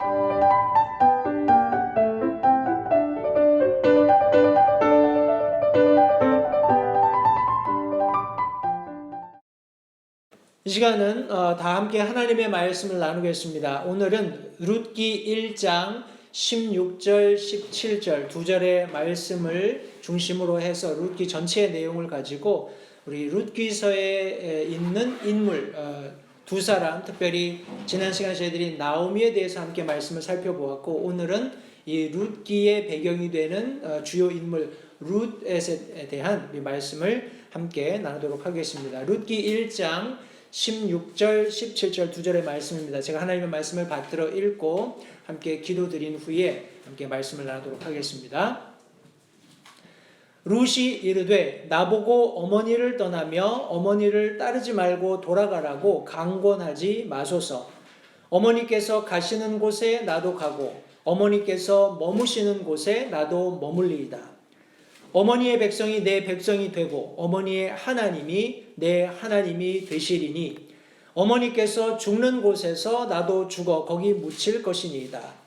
이 시간은 다 함께 하나님의 말씀을 나누겠습니다. 오늘은 룻기 1장 16절, 17절 두 절의 말씀을 중심으로 해서 룻기 전체의 내용을 가지고 우리 룻기서에 있는 인물 두 사람, 특별히 지난 시간 저희들이 나오미에 대해서 함께 말씀을 살펴보았고, 오늘은 이 룻기의 배경이 되는 주요 인물 룻에 대한 말씀을 함께 나누도록 하겠습니다. 룻기 1장 16절, 17절 두 절의 말씀입니다. 제가 하나님의 말씀을 받들어 읽고 함께 기도드린 후에 함께 말씀을 나누도록 하겠습니다. 룻이 이르되 나보고 어머니를 떠나며 어머니를 따르지 말고 돌아가라고 강권하지 마소서. 어머니께서 가시는 곳에 나도 가고 어머니께서 머무시는 곳에 나도 머물리이다. 어머니의 백성이 내 백성이 되고 어머니의 하나님이 내 하나님이 되시리니 어머니께서 죽는 곳에서 나도 죽어 거기 묻힐 것이니이다.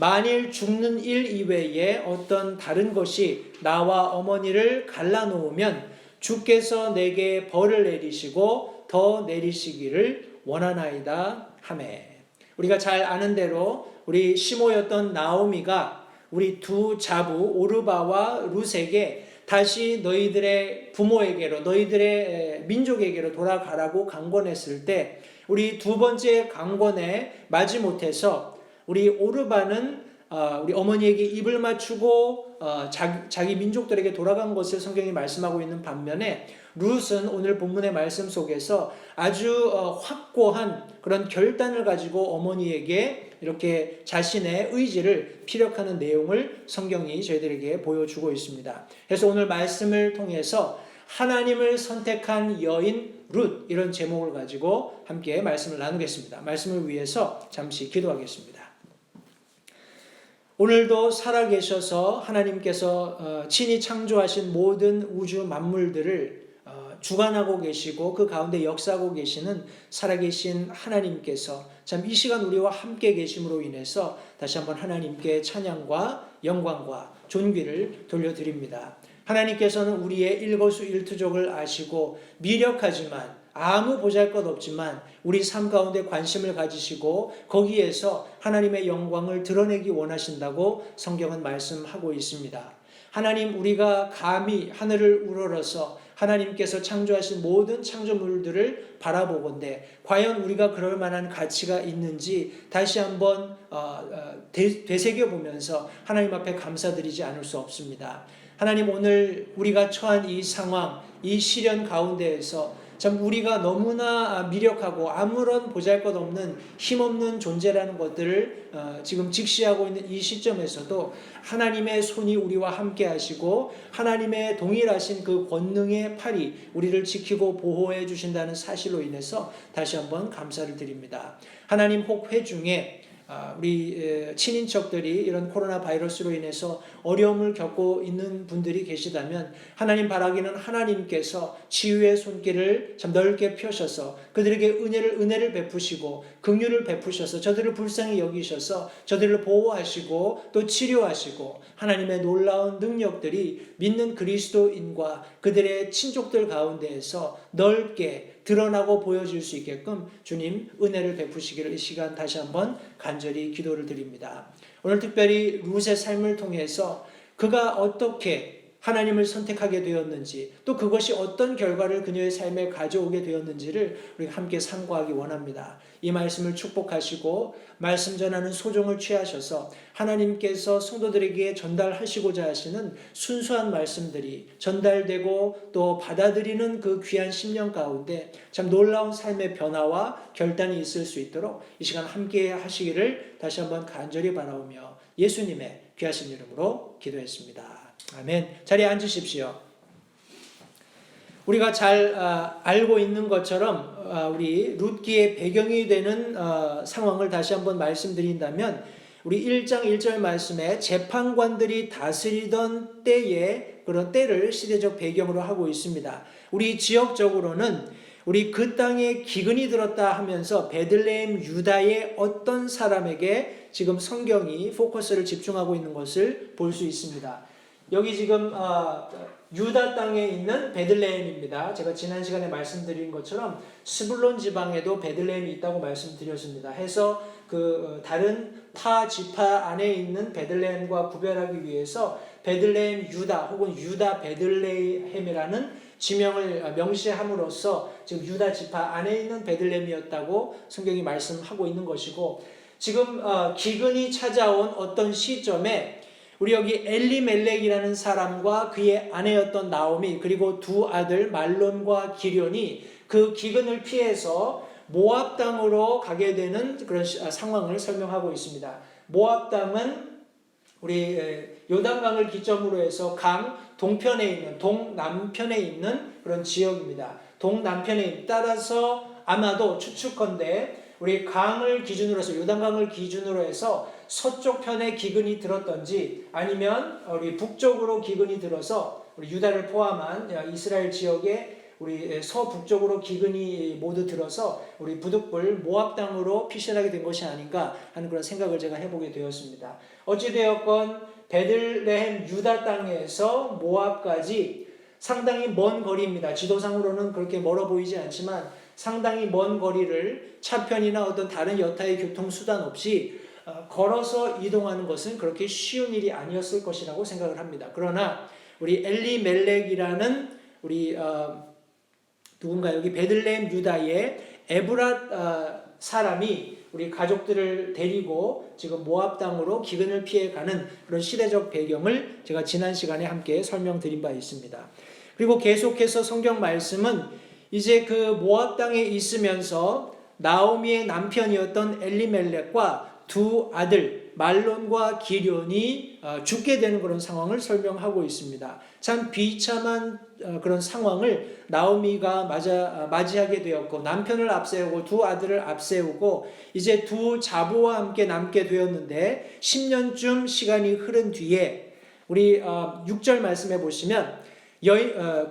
만일 죽는 일 이외에 어떤 다른 것이 나와 어머니를 갈라놓으면 주께서 내게 벌을 내리시고 더 내리시기를 원하나이다 하매. 우리가 잘 아는 대로 우리 시모였던 나오미가 우리 두 자부 오르바와 룻에게 다시 너희들의 부모에게로, 너희들의 민족에게로 돌아가라고 강권했을 때, 우리 두 번째 강권에 마지못해서 우리 오르바는 우리 어머니에게 입을 맞추고 자기 민족들에게 돌아간 것을 성경이 말씀하고 있는 반면에, 룻은 오늘 본문의 말씀 속에서 아주 확고한 그런 결단을 가지고 어머니에게 이렇게 자신의 의지를 피력하는 내용을 성경이 저희들에게 보여주고 있습니다. 그래서 오늘 말씀을 통해서 하나님을 선택한 여인 룻, 이런 제목을 가지고 함께 말씀을 나누겠습니다. 말씀을 위해서 잠시 기도하겠습니다. 오늘도 살아계셔서 하나님께서 친히 창조하신 모든 우주 만물들을 주관하고 계시고 그 가운데 역사하고 계시는 살아계신 하나님께서 참 이 시간 우리와 함께 계심으로 인해서 다시 한번 하나님께 찬양과 영광과 존귀를 돌려드립니다. 하나님께서는 우리의 일거수일투족을 아시고 미력하지만 아무 보잘것없지만 우리 삶 가운데 관심을 가지시고 거기에서 하나님의 영광을 드러내기 원하신다고 성경은 말씀하고 있습니다. 하나님, 우리가 감히 하늘을 우러러서 하나님께서 창조하신 모든 창조물들을 바라보건대 과연 우리가 그럴 만한 가치가 있는지 다시 한번 되새겨보면서 하나님 앞에 감사드리지 않을 수 없습니다. 하나님, 오늘 우리가 처한 이 상황, 이 시련 가운데에서 참 우리가 너무나 미력하고 아무런 보잘것없는 힘없는 존재라는 것들을 지금 직시하고 있는 이 시점에서도 하나님의 손이 우리와 함께 하시고 하나님의 동일하신 그 권능의 팔이 우리를 지키고 보호해 주신다는 사실로 인해서 다시 한번 감사를 드립니다. 하나님, 혹 회중에 우리 친인척들이 이런 코로나 바이러스로 인해서 어려움을 겪고 있는 분들이 계시다면 하나님 바라기는 하나님께서 치유의 손길을 참 넓게 펴셔서 그들에게 은혜를 베푸시고 긍휼을 베푸셔서 저들을 불쌍히 여기셔서 저들을 보호하시고 또 치료하시고 하나님의 놀라운 능력들이 믿는 그리스도인과 그들의 친족들 가운데에서 넓게 드러나고 보여질 수 있게끔 주님 은혜를 베푸시기를 이 시간 다시 한번 간절히 기도를 드립니다. 오늘 특별히 룻의 삶을 통해서 그가 어떻게 하나님을 선택하게 되었는지 또 그것이 어떤 결과를 그녀의 삶에 가져오게 되었는지를 우리가 함께 상고하기 원합니다. 이 말씀을 축복하시고 말씀 전하는 소종을 취하셔서 하나님께서 성도들에게 전달하시고자 하시는 순수한 말씀들이 전달되고 또 받아들이는 그 귀한 심령 가운데 참 놀라운 삶의 변화와 결단이 있을 수 있도록 이 시간 함께 하시기를 다시 한번 간절히 바라오며 예수님의 귀하신 이름으로 기도했습니다. 아멘. 자리에 앉으십시오. 우리가 잘 알고 있는 것처럼 우리 룻기의 배경이 되는 상황을 다시 한번 말씀드린다면 우리 1장 1절 말씀에 재판관들이 다스리던 때의 그런 때를 시대적 배경으로 하고 있습니다. 우리 지역적으로는 우리 그 땅에 기근이 들었다 하면서 베들레헴 유다의 어떤 사람에게 지금 성경이 포커스를 집중하고 있는 것을 볼 수 있습니다. 여기 지금 유다 땅에 있는 베들레헴입니다. 제가 지난 시간에 말씀드린 것처럼 스불론 지방에도 베들레헴이 있다고 말씀드렸습니다. 해서 다른 타 지파 안에 있는 베들레헴과 구별하기 위해서 베들레헴 유다 혹은 유다 베들레헴이라는 지명을 명시함으로써 지금 유다 지파 안에 있는 베들레헴이었다고 성경이 말씀하고 있는 것이고, 지금 기근이 찾아온 어떤 시점에 우리 여기 엘리멜렉이라는 사람과 그의 아내였던 나오미, 그리고 두 아들 말론과 기련이 그 기근을 피해서 모압 땅으로 가게 되는 그런 상황을 설명하고 있습니다. 모압 땅은 우리 요단강을 기점으로 해서 강 동편에 있는, 동남편에 있는 그런 지역입니다. 동남편에 따라서 아마도 추측컨대 우리 강을 기준으로 해서, 요단강을 기준으로 해서 서쪽 편에 기근이 들었던지, 아니면 우리 북쪽으로 기근이 들어서 우리 유다를 포함한 이스라엘 지역에 우리 서북쪽으로 기근이 모두 들어서 우리 부득불 모압 땅으로 피신하게 된 것이 아닌가 하는 그런 생각을 제가 해보게 되었습니다. 어찌되었건 베들레헴 유다 땅에서 모압까지 상당히 먼 거리입니다. 지도상으로는 그렇게 멀어 보이지 않지만 상당히 먼 거리를 차편이나 어떤 다른 여타의 교통수단 없이 걸어서 이동하는 것은 그렇게 쉬운 일이 아니었을 것이라고 생각을 합니다. 그러나 우리 엘리멜렉이라는 우리 누군가 여기 베들레헴 유다의 에브랏 사람이 우리 가족들을 데리고 지금 모압 땅으로 기근을 피해 가는 그런 시대적 배경을 제가 지난 시간에 함께 설명드린 바 있습니다. 그리고 계속해서 성경 말씀은 이제 그 모압 땅에 있으면서 나오미의 남편이었던 엘리멜렉과 두 아들 말론과 기련이 죽게 되는 그런 상황을 설명하고 있습니다. 참 비참한 그런 상황을 나오미가 맞이하게 되었고, 남편을 앞세우고 두 아들을 앞세우고 이제 두 자부와 함께 남게 되었는데, 10년쯤 시간이 흐른 뒤에 우리 6절 말씀해 보시면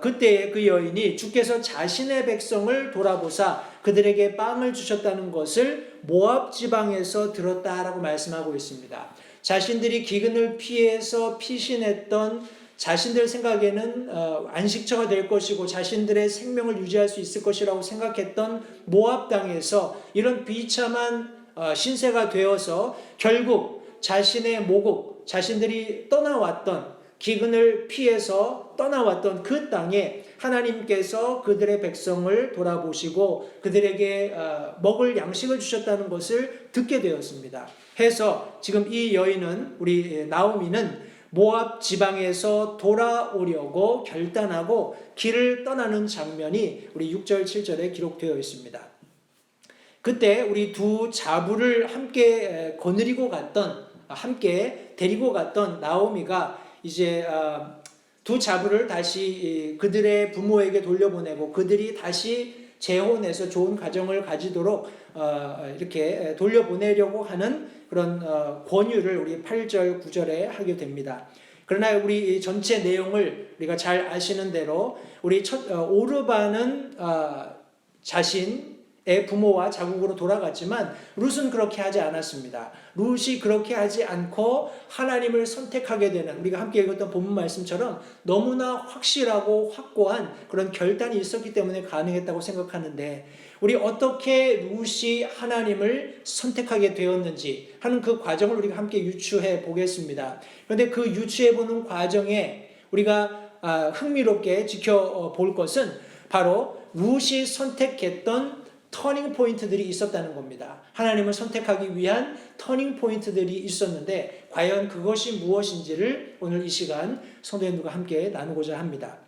그때 그 여인이 주께서 자신의 백성을 돌아보사 그들에게 빵을 주셨다는 것을 모압 지방에서 들었다라고 말씀하고 있습니다. 자신들이 기근을 피해서 피신했던, 자신들 생각에는 안식처가 될 것이고 자신들의 생명을 유지할 수 있을 것이라고 생각했던 모압 땅에서 이런 비참한 신세가 되어서 결국 자신의 모국, 자신들이 떠나왔던, 기근을 피해서 떠나왔던 그 땅에 하나님께서 그들의 백성을 돌아보시고 그들에게 먹을 양식을 주셨다는 것을 듣게 되었습니다. 해서 지금 이 여인은, 우리 나오미는 모압 지방에서 돌아오려고 결단하고 길을 떠나는 장면이 우리 6절 7절에 기록되어 있습니다. 그때 우리 두 자부를 함께 거느리고 갔던, 함께 데리고 갔던 나오미가 이제 두 자부를 다시 그들의 부모에게 돌려보내고 그들이 다시 재혼해서 좋은 가정을 가지도록 이렇게 돌려보내려고 하는 그런 권유를 우리 8절 9절에 하게 됩니다. 그러나 우리 전체 내용을 우리가 잘 아시는 대로 우리 오르바는 자신의 부모와 자국으로 돌아갔지만 룻은 그렇게 하지 않았습니다. 룻이 그렇게 하지 않고 하나님을 선택하게 되는, 우리가 함께 읽었던 본문 말씀처럼 너무나 확실하고 확고한 그런 결단이 있었기 때문에 가능했다고 생각하는데, 우리 어떻게 룻이 하나님을 선택하게 되었는지 하는 그 과정을 우리가 함께 유추해 보겠습니다. 그런데 그 유추해 보는 과정에 우리가 흥미롭게 지켜볼 것은 바로 룻이 선택했던 터닝 포인트들이 있었다는 겁니다. 하나님을 선택하기 위한 터닝 포인트들이 있었는데 과연 그것이 무엇인지를 오늘 이 시간 성도님들과 함께 나누고자 합니다.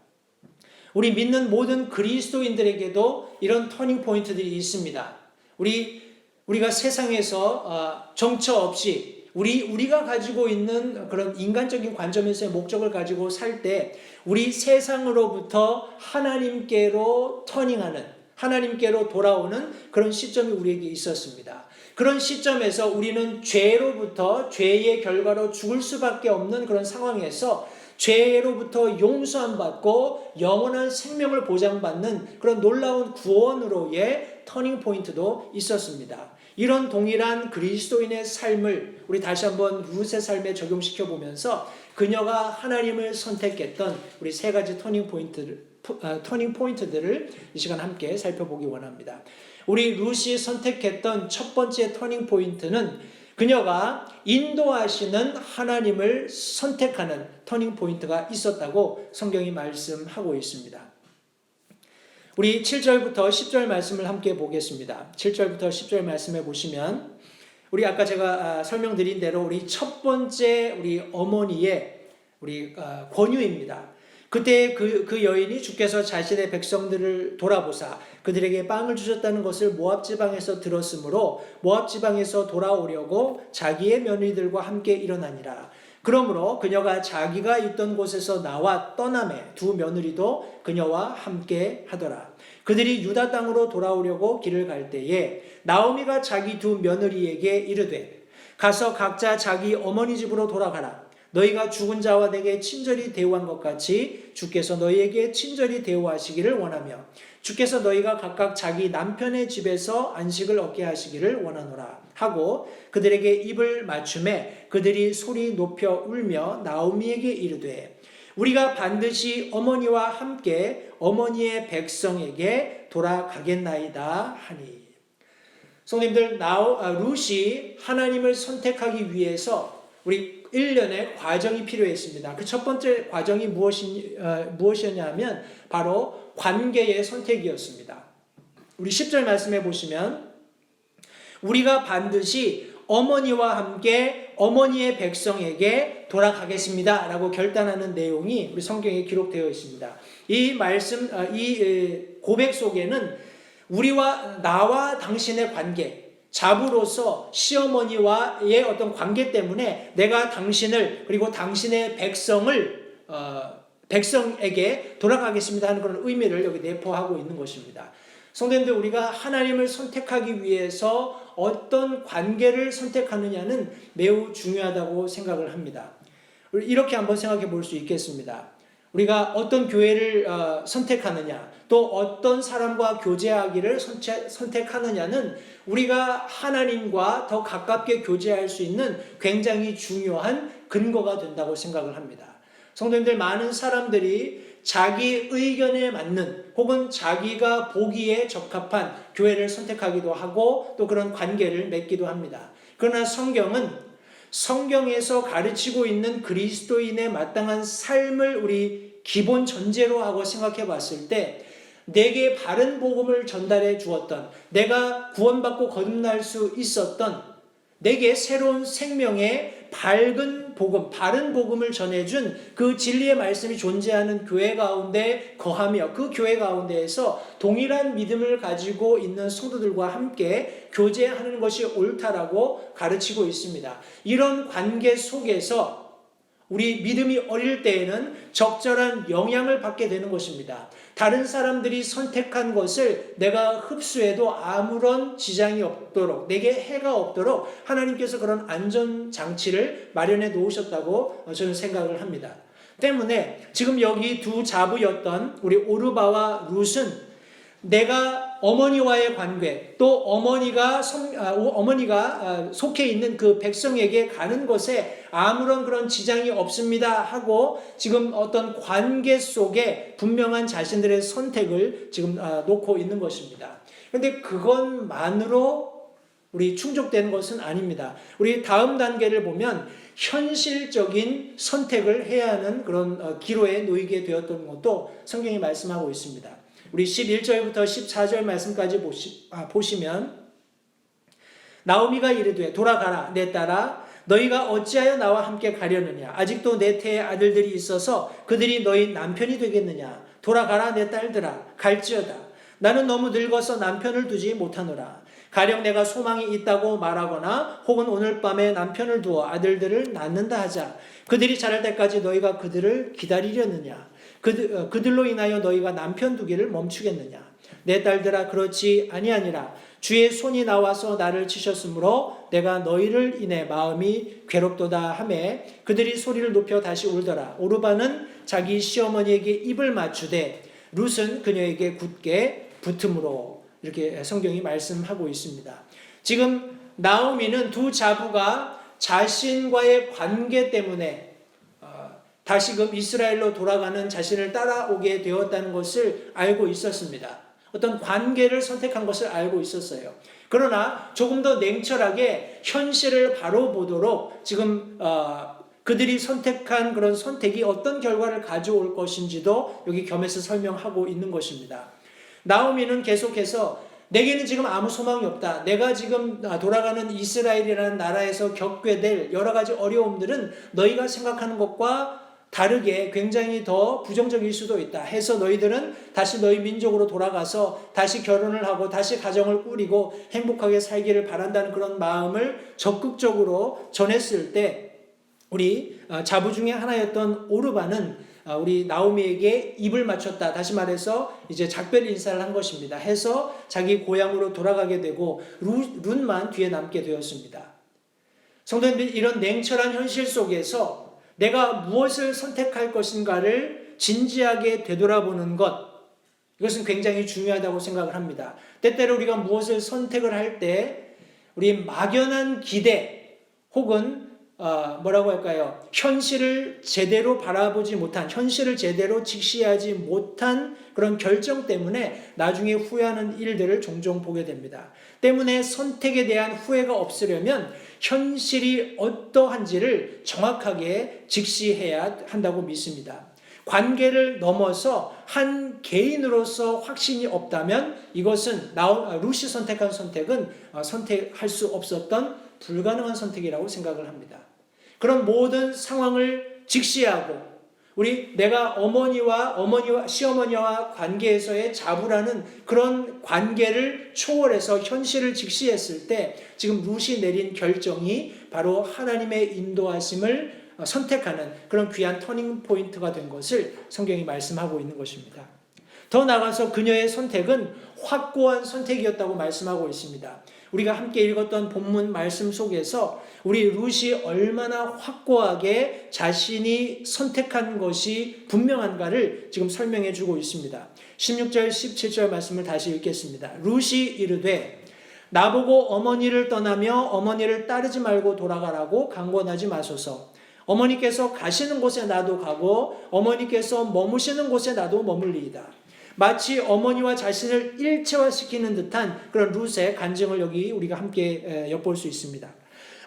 우리 모든 그리스도인들에게도 이런 터닝 포인트들이 있습니다. 우리가 세상에서 정처 없이 우리가 가지고 있는 그런 인간적인 관점에서의 목적을 가지고 살 때 우리 세상으로부터 하나님께로 터닝하는, 하나님께로 돌아오는 그런 시점이 우리에게 있었습니다. 그런 시점에서 우리는 죄로부터, 죄의 결과로 죽을 수밖에 없는 그런 상황에서 죄로부터 용서함 받고 영원한 생명을 보장받는 그런 놀라운 구원으로의 터닝 포인트도 있었습니다. 이런 동일한 그리스도인의 삶을 우리 다시 한번 룻의 삶에 적용시켜 보면서 그녀가 하나님을 선택했던 우리 세 가지 터닝 포인트들을 이 시간 함께 살펴보기 원합니다. 우리 룻이 선택했던 첫 번째 터닝 포인트는 그녀가 인도하시는 하나님을 선택하는 터닝 포인트가 있었다고 성경이 말씀하고 있습니다. 우리 7절부터 10절 말씀을 함께 보겠습니다. 7절부터 10절 말씀에 보시면 우리 아까 제가 설명드린 대로 우리 첫 번째 우리 어머니의 우리 권유입니다. 그때 그 여인이 주께서 자신의 백성들을 돌아보사 그들에게 빵을 주셨다는 것을 모압 지방에서 들었으므로 모압 지방에서 돌아오려고 자기의 며느리들과 함께 일어나니라. 그러므로 그녀가 자기가 있던 곳에서 나와 떠나매 두 며느리도 그녀와 함께 하더라. 그들이 유다 땅으로 돌아오려고 길을 갈 때에 나오미가 자기 두 며느리에게 이르되 가서 각자 자기 어머니 집으로 돌아가라. 너희가 죽은 자와 내게 친절히 대우한 것 같이 주께서 너희에게 친절히 대우하시기를 원하며 주께서 너희가 각각 자기 남편의 집에서 안식을 얻게 하시기를 원하노라 하고 그들에게 입을 맞춤에 그들이 소리 높여 울며 나오미에게 이르되 우리가 반드시 어머니와 함께 어머니의 백성에게 돌아가겠나이다 하니. 성도님들, 룻이 하나님을 선택하기 위해서 우리 1년의 과정이 필요했습니다. 그 첫 번째 과정이 무엇이었냐 하면 바로 관계의 선택이었습니다. 우리 10절 말씀해 보시면 우리가 반드시 어머니와 함께 어머니의 백성에게 돌아가겠습니다 라고 결단하는 내용이 우리 성경에 기록되어 있습니다. 이 말씀, 이 고백 속에는 나와 당신의 관계, 자부로서 시어머니와의 어떤 관계 때문에 내가 당신을 그리고 당신의 백성에게 돌아가겠습니다 하는 그런 의미를 여기 내포하고 있는 것입니다. 성도님들, 우리가 하나님을 선택하기 위해서 어떤 관계를 선택하느냐는 매우 중요하다고 생각을 합니다. 이렇게 한번 생각해 볼 수 있겠습니다. 우리가 어떤 교회를 선택하느냐, 또 어떤 사람과 교제하기를 선택하느냐는 우리가 하나님과 더 가깝게 교제할 수 있는 굉장히 중요한 근거가 된다고 생각을 합니다. 성도님들, 많은 사람들이 자기 의견에 맞는 혹은 자기가 보기에 적합한 교회를 선택하기도 하고 또 그런 관계를 맺기도 합니다. 그러나 성경에서 가르치고 있는 그리스도인의 마땅한 삶을 우리 기본 전제로 하고 생각해 봤을 때 내게 바른 복음을 전달해 주었던, 내가 구원받고 거듭날 수 있었던, 내게 새로운 생명의 밝은 복음, 바른 복음을 전해준 그 진리의 말씀이 존재하는 교회 가운데 거하며 그 교회 가운데에서 동일한 믿음을 가지고 있는 성도들과 함께 교제하는 것이 옳다라고 가르치고 있습니다. 이런 관계 속에서 우리 믿음이 어릴 때에는 적절한 영향을 받게 되는 것입니다. 다른 사람들이 선택한 것을 내가 흡수해도 아무런 지장이 없도록, 내게 해가 없도록 하나님께서 그런 안전장치를 마련해 놓으셨다고 저는 생각을 합니다. 때문에 지금 여기 두 자부였던 우리 오르바와 룻은 내가 어머니와의 관계, 또 어머니가 속해 있는 그 백성에게 가는 것에 아무런 그런 지장이 없습니다 하고 지금 어떤 관계 속에 분명한 자신들의 선택을 지금 놓고 있는 것입니다. 그런데 그것만으로 우리 충족되는 것은 아닙니다. 우리 다음 단계를 보면 현실적인 선택을 해야 하는 그런 기로에 놓이게 되었던 것도 성경이 말씀하고 있습니다. 우리 11절부터 14절 말씀까지 보시면 나오미가 이르되 돌아가라 내 딸아 너희가 어찌하여 나와 함께 가려느냐 아직도 내 태에 아들들이 있어서 그들이 너희 남편이 되겠느냐 돌아가라 내 딸들아 갈지어다 나는 너무 늙어서 남편을 두지 못하노라 가령 내가 소망이 있다고 말하거나 혹은 오늘 밤에 남편을 두어 아들들을 낳는다 하자 그들이 자랄 때까지 너희가 그들을 기다리려느냐 그들로 인하여 너희가 남편 두기를 멈추겠느냐 내 딸들아 그렇지 아니하니라 주의 손이 나와서 나를 치셨으므로 내가 너희를 인해 마음이 괴롭도다 하매 그들이 소리를 높여 다시 울더라 오르바는 자기 시어머니에게 입을 맞추되 룻은 그녀에게 굳게 붙음으로 이렇게 성경이 말씀하고 있습니다. 지금 나오미는 두 자부가 자신과의 관계 때문에 다시금 이스라엘로 돌아가는 자신을 따라오게 되었다는 것을 알고 있었습니다. 어떤 관계를 선택한 것을 알고 있었어요. 그러나 조금 더 냉철하게 현실을 바로 보도록 지금 그들이 선택한 그런 선택이 어떤 결과를 가져올 것인지도 여기 겸해서 설명하고 있는 것입니다. 나오미는 계속해서 내게는 지금 아무 소망이 없다. 내가 지금 돌아가는 이스라엘이라는 나라에서 겪게 될 여러 가지 어려움들은 너희가 생각하는 것과 다르게 굉장히 더 부정적일 수도 있다 해서 너희들은 다시 너희 민족으로 돌아가서 다시 결혼을 하고 다시 가정을 꾸리고 행복하게 살기를 바란다는 그런 마음을 적극적으로 전했을 때 우리 자부 중에 하나였던 오르바는 우리 나오미에게 입을 맞췄다. 다시 말해서 이제 작별 인사를 한 것입니다. 해서 자기 고향으로 돌아가게 되고 룻만 뒤에 남게 되었습니다. 성도님들, 이런 냉철한 현실 속에서 내가 무엇을 선택할 것인가를 진지하게 되돌아보는 것, 이것은 굉장히 중요하다고 생각을 합니다. 때때로 우리가 무엇을 선택을 할 때 우리 막연한 기대 혹은 뭐라고 할까요? 현실을 제대로 바라보지 못한, 현실을 제대로 직시하지 못한 그런 결정 때문에 나중에 후회하는 일들을 종종 보게 됩니다. 때문에 선택에 대한 후회가 없으려면 현실이 어떠한지를 정확하게 직시해야 한다고 믿습니다. 관계를 넘어서 한 개인으로서 확신이 없다면 이것은 룻이 선택한 선택은 선택할 수 없었던 불가능한 선택이라고 생각을 합니다. 그런 모든 상황을 직시하고 내가 어머니와 시어머니와 관계에서의 자부라는 그런 관계를 초월해서 현실을 직시했을 때 지금 룻이 내린 결정이 바로 하나님의 인도하심을 선택하는 그런 귀한 터닝 포인트가 된 것을 성경이 말씀하고 있는 것입니다. 더 나아가서 그녀의 선택은 확고한 선택이었다고 말씀하고 있습니다. 우리가 함께 읽었던 본문 말씀 속에서 우리 룻이 얼마나 확고하게 자신이 선택한 것이 분명한가를 지금 설명해 주고 있습니다. 16절 17절 말씀을 다시 읽겠습니다. 룻이 이르되 나보고 어머니를 떠나며 어머니를 따르지 말고 돌아가라고 강권하지 마소서. 어머니께서 가시는 곳에 나도 가고 어머니께서 머무시는 곳에 나도 머물리이다. 마치 어머니와 자신을 일체화시키는 듯한 그런 룻의 간증을 여기 우리가 함께 엿볼 수 있습니다.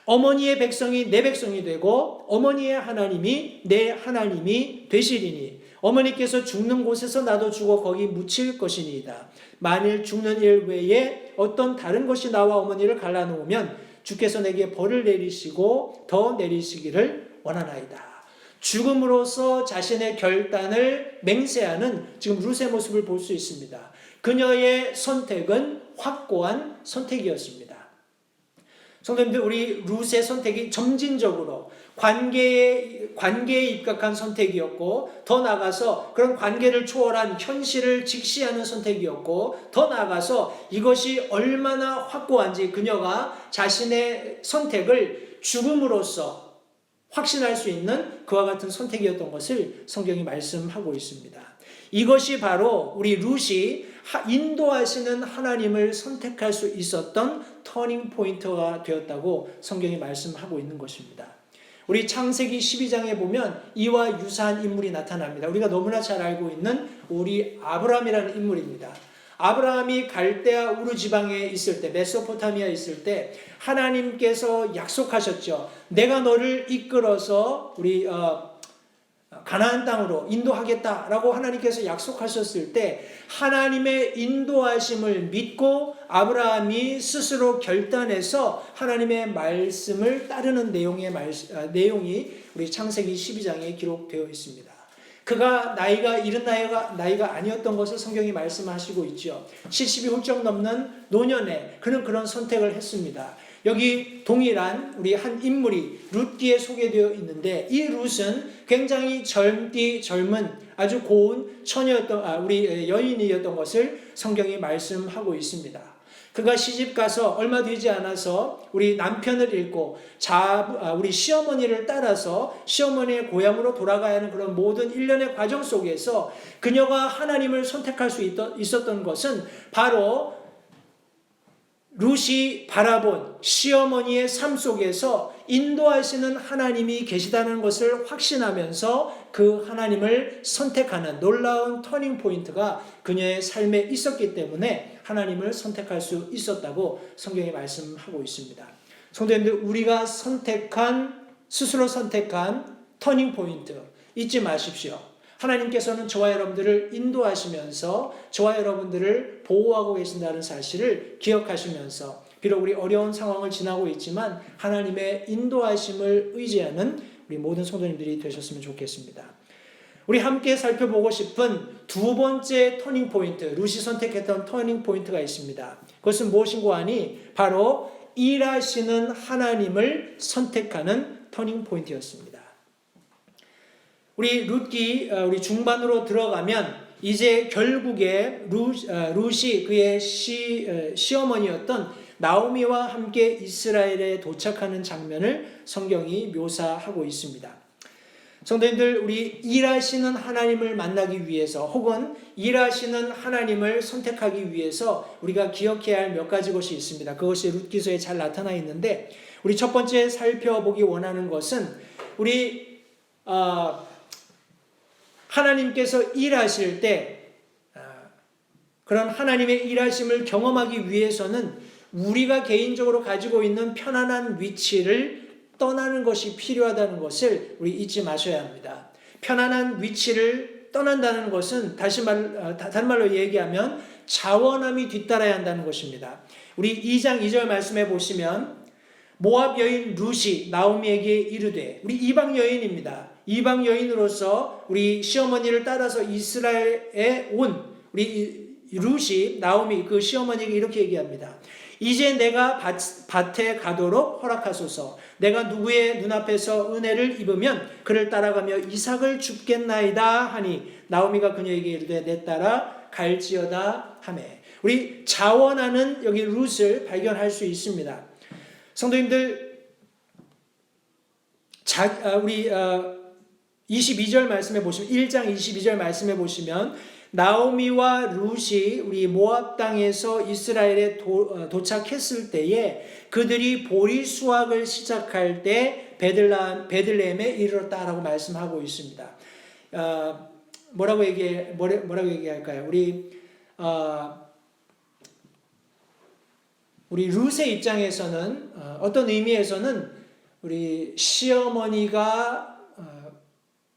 어머니의 백성이 내 백성이 되고 어머니의 하나님이 내 하나님이 되시리니 어머니께서 죽는 곳에서 나도 죽어 거기 묻힐 것이니이다. 만일 죽는 일 외에 어떤 다른 것이 나와 어머니를 갈라놓으면 주께서 내게 벌을 내리시고 더 내리시기를 원하나이다. 죽음으로써 자신의 결단을 맹세하는 지금 룻의 모습을 볼 수 있습니다. 그녀의 선택은 확고한 선택이었습니다. 성도님들, 우리 룻의 선택이 점진적으로 관계에 입각한 선택이었고, 더 나아가서 그런 관계를 초월한 현실을 직시하는 선택이었고, 더 나아가서 이것이 얼마나 확고한지 그녀가 자신의 선택을 죽음으로써 확신할 수 있는 그와 같은 선택이었던 것을 성경이 말씀하고 있습니다. 이것이 바로 우리 룻이 인도하시는 하나님을 선택할 수 있었던 터닝 포인트가 되었다고 성경이 말씀하고 있는 것입니다. 우리 창세기 12장에 보면 이와 유사한 인물이 나타납니다. 우리가 너무나 잘 알고 있는 우리 아브라함이라는 인물입니다. 아브라함이 갈대아 우르 지방에 있을 때, 메소포타미아에 있을 때 하나님께서 약속하셨죠. 내가 너를 이끌어서 우리 가나안 땅으로 인도하겠다라고 하나님께서 약속하셨을 때 하나님의 인도하심을 믿고 아브라함이 스스로 결단해서 하나님의 말씀을 따르는 내용이 우리 창세기 12장에 기록되어 있습니다. 그가 나이가 이른 나이가 아니었던 것을 성경이 말씀하시고 있죠. 70이 훌쩍 넘는 노년에 그는 그런 선택을 했습니다. 여기 동일한 우리 한 인물이 룻기에 소개되어 있는데 이 룻은 굉장히 젊은 아주 고운 처녀였던 우리 여인이었던 것을 성경이 말씀하고 있습니다. 그가 시집가서 얼마 되지 않아서 우리 남편을 잃고 우리 시어머니를 따라서 시어머니의 고향으로 돌아가야 하는 그런 모든 일련의 과정 속에서 그녀가 하나님을 선택할 수 있었던 것은 바로 룻이 바라본 시어머니의 삶 속에서 인도하시는 하나님이 계시다는 것을 확신하면서 그 하나님을 선택하는 놀라운 터닝 포인트가 그녀의 삶에 있었기 때문에 하나님을 선택할 수 있었다고 성경이 말씀하고 있습니다. 성도님들, 우리가 스스로 선택한 터닝 포인트 잊지 마십시오. 하나님께서는 저와 여러분들을 인도하시면서 저와 여러분들을 보호하고 계신다는 사실을 기억하시면서 비록 우리 어려운 상황을 지나고 있지만 하나님의 인도하심을 의지하는 우리 모든 성도님들이 되셨으면 좋겠습니다. 우리 함께 살펴보고 싶은 두 번째 터닝 포인트, 룻이 선택했던 터닝 포인트가 있습니다. 그것은 무엇인고 하니 바로 일하시는 하나님을 선택하는 터닝 포인트였습니다. 우리 룻기 중반으로 들어가면 이제 결국에 룻이 그의 시어머니였던 나오미와 함께 이스라엘에 도착하는 장면을 성경이 묘사하고 있습니다. 성도님들, 우리 일하시는 하나님을 만나기 위해서 혹은 일하시는 하나님을 선택하기 위해서 우리가 기억해야 할 몇 가지 것이 있습니다. 그것이 룻기서에 잘 나타나 있는데 우리 첫 번째 살펴보기 원하는 것은 우리 하나님께서 일하실 때 그런 하나님의 일하심을 경험하기 위해서는 우리가 개인적으로 가지고 있는 편안한 위치를 떠나는 것이 필요하다는 것을 우리 잊지 마셔야 합니다. 편안한 위치를 떠난다는 것은 다른 말로 얘기하면 자원함이 뒤따라야 한다는 것입니다. 우리 2장 2절 말씀해 보시면 모압 여인 룻이 나오미에게 이르되, 우리 이방 여인입니다. 이방 여인으로서 우리 시어머니를 따라서 이스라엘에 온 우리 룻이 나오미 그 시어머니에게 이렇게 얘기합니다. 이제 내가 밭에 가도록 허락하소서. 내가 누구의 눈앞에서 은혜를 입으면 그를 따라가며 이삭을 줍겠나이다 하니 나오미가 그녀에게 이르되 내 딸아 갈지어다 하매. 우리 자원하는 여기 룻을 발견할 수 있습니다. 성도님들, 우리 22절 말씀해 보시면 1장 22절 말씀해 보시면 나오미와 룻이 우리 모압 땅에서 이스라엘에 도착했을 때에 그들이 보리 수확을 시작할 때 베들레헴에 이르렀다라고 말씀하고 있습니다. 뭐라고 얘기할까요? 우리 룻의 입장에서는 어떤 의미에서는 우리 시어머니가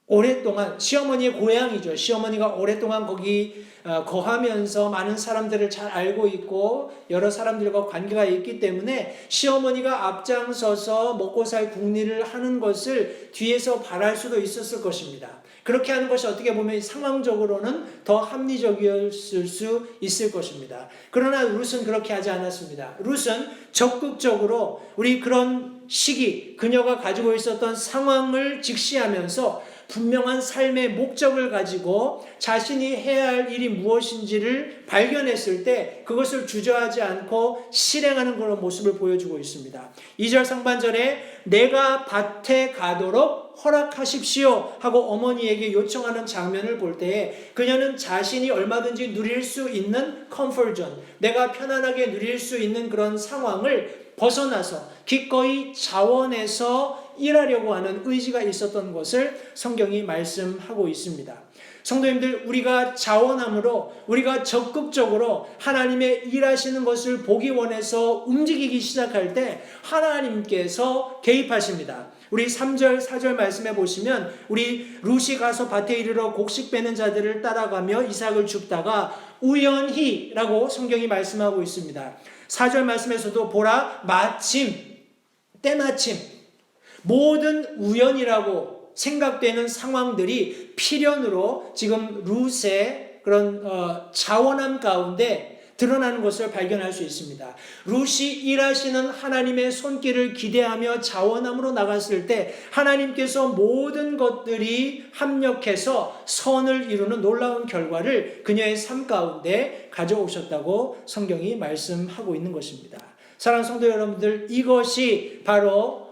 오랫동안 시어머니의 고향이죠. 시어머니가 오랫동안 거기 거하면서 많은 사람들을 잘 알고 있고 여러 사람들과 관계가 있기 때문에 시어머니가 앞장서서 먹고 살 궁리를 하는 것을 뒤에서 바랄 수도 있었을 것입니다. 그렇게 하는 것이 어떻게 보면 상황적으로는 더 합리적이었을 수 있을 것입니다. 그러나 룻은 그렇게 하지 않았습니다. 룻은 적극적으로 우리 그런 시기, 그녀가 가지고 있었던 상황을 직시하면서 분명한 삶의 목적을 가지고 자신이 해야 할 일이 무엇인지를 발견했을 때 그것을 주저하지 않고 실행하는 그런 모습을 보여주고 있습니다. 2절 상반절에 내가 밭에 가도록 허락하십시오 하고 어머니에게 요청하는 장면을 볼 때에 그녀는 자신이 얼마든지 누릴 수 있는 컴포트존, 내가 편안하게 누릴 수 있는 그런 상황을 벗어나서 기꺼이 자원해서 일하려고 하는 의지가 있었던 것을 성경이 말씀하고 있습니다. 성도님들, 우리가 자원함으로 우리가 적극적으로 하나님의 일하시는 것을 보기 원해서 움직이기 시작할 때 하나님께서 개입하십니다. 우리 3절 4절 말씀해 보시면 우리 룻이 가서 밭에 이르러 곡식 빼는 자들을 따라가며 이삭을 줍다가 우연히라고 성경이 말씀하고 있습니다. 4절 말씀에서도 보라 마침 때마침 모든 우연이라고 생각되는 상황들이 필연으로 지금 룻의 그런 자원함 가운데 드러나는 것을 발견할 수 있습니다. 룻이 일하시는 하나님의 손길을 기대하며 자원함으로 나갔을 때 하나님께서 모든 것들이 합력해서 선을 이루는 놀라운 결과를 그녀의 삶 가운데 가져오셨다고 성경이 말씀하고 있는 것입니다. 사랑하는 성도 여러분들, 이것이 바로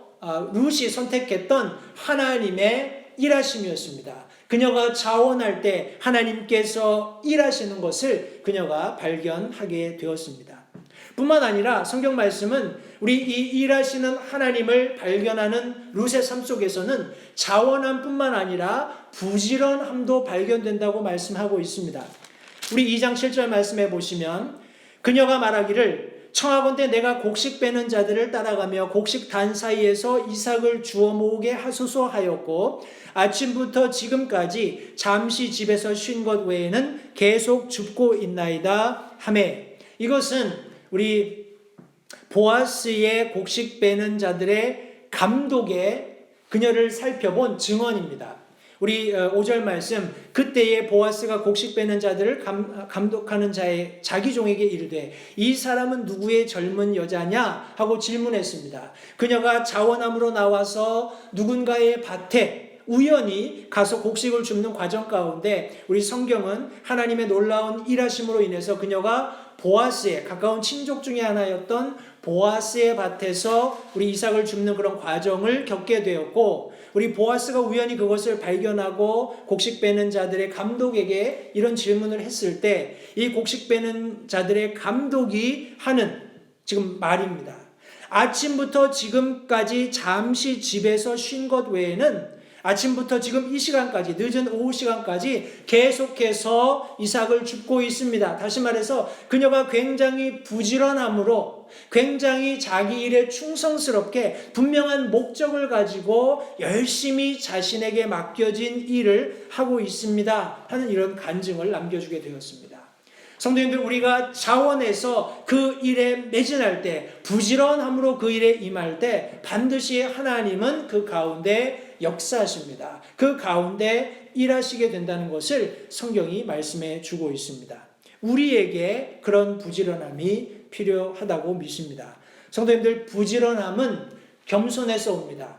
룻이 선택했던 하나님의 일하심이었습니다. 그녀가 자원할 때 하나님께서 일하시는 것을 그녀가 발견하게 되었습니다. 뿐만 아니라 성경 말씀은 우리 이 일하시는 하나님을 발견하는 룻의 삶 속에서는 자원함뿐만 아니라 부지런함도 발견된다고 말씀하고 있습니다. 우리 2장 7절 말씀해 보시면 그녀가 말하기를 청하건대 내가 곡식 빼는 자들을 따라가며 곡식 단 사이에서 이삭을 주워 모으게 하소서 하였고 아침부터 지금까지 잠시 집에서 쉰 것 외에는 계속 줍고 있나이다 하매. 이것은 우리 보아스의 곡식 빼는 자들의 감독에 그녀를 살펴본 증언입니다. 우리 5절 말씀, 그때에 보아스가 곡식 빼는 자들을 감독하는 자의 자기 종에게 이르되 이 사람은 누구의 젊은 여자냐 하고 질문했습니다. 그녀가 자원함으로 나와서 누군가의 밭에 우연히 가서 곡식을 줍는 과정 가운데 우리 성경은 하나님의 놀라운 일하심으로 인해서 그녀가 보아스의 가까운 친족 중에 하나였던 보아스의 밭에서 우리 이삭을 줍는 그런 과정을 겪게 되었고, 우리 보아스가 우연히 그것을 발견하고 곡식 빼는 자들의 감독에게 이런 질문을 했을 때 이 곡식 빼는 자들의 감독이 하는 지금 말입니다. 아침부터 지금까지 잠시 집에서 쉰 것 외에는 아침부터 지금 이 시간까지, 늦은 오후 시간까지 계속해서 이삭을 줍고 있습니다. 다시 말해서 그녀가 굉장히 부지런함으로, 굉장히 자기 일에 충성스럽게 분명한 목적을 가지고 열심히 자신에게 맡겨진 일을 하고 있습니다 하는 이런 간증을 남겨주게 되었습니다. 성도님들, 우리가 자원해서 그 일에 매진할 때, 부지런함으로 그 일에 임할 때 반드시 하나님은 그 가운데 역사하십니다. 그 가운데 일하시게 된다는 것을 성경이 말씀해 주고 있습니다. 우리에게 그런 부지런함이 필요하다고 믿습니다. 성도님들, 부지런함은 겸손에서 옵니다.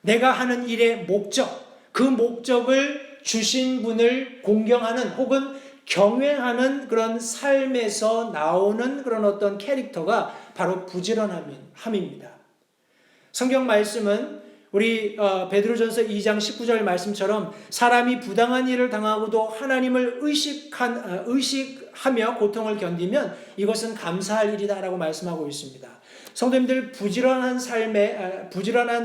내가 하는 일의 목적, 그 목적을 주신 분을 공경하는 혹은 경외하는 그런 삶에서 나오는 그런 어떤 캐릭터가 바로 부지런함입니다. 성경 말씀은 우리 베드로전서 2장 19절 말씀처럼 사람이 부당한 일을 당하고도 하나님을 의식하며 고통을 견디면 이것은 감사할 일이다라고 말씀하고 있습니다. 성도님들, 부지런한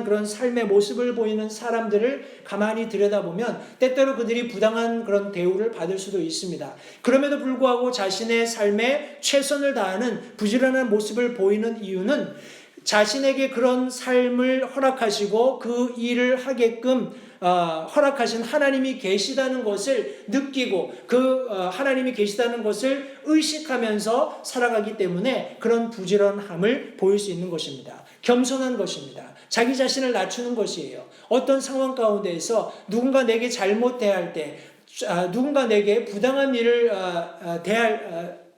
그런 삶의 모습을 보이는 사람들을 가만히 들여다보면 때때로 그들이 부당한 그런 대우를 받을 수도 있습니다. 그럼에도 불구하고 자신의 삶에 최선을 다하는 부지런한 모습을 보이는 이유는 자신에게 그런 삶을 허락하시고 그 일을 하게끔 허락하신 하나님이 계시다는 것을 느끼고 그 하나님이 계시다는 것을 의식하면서 살아가기 때문에 그런 부지런함을 보일 수 있는 것입니다. 겸손한 것입니다. 자기 자신을 낮추는 것이에요. 어떤 상황 가운데에서 누군가 내게 잘못 대할 때, 누군가 내게 부당한 일을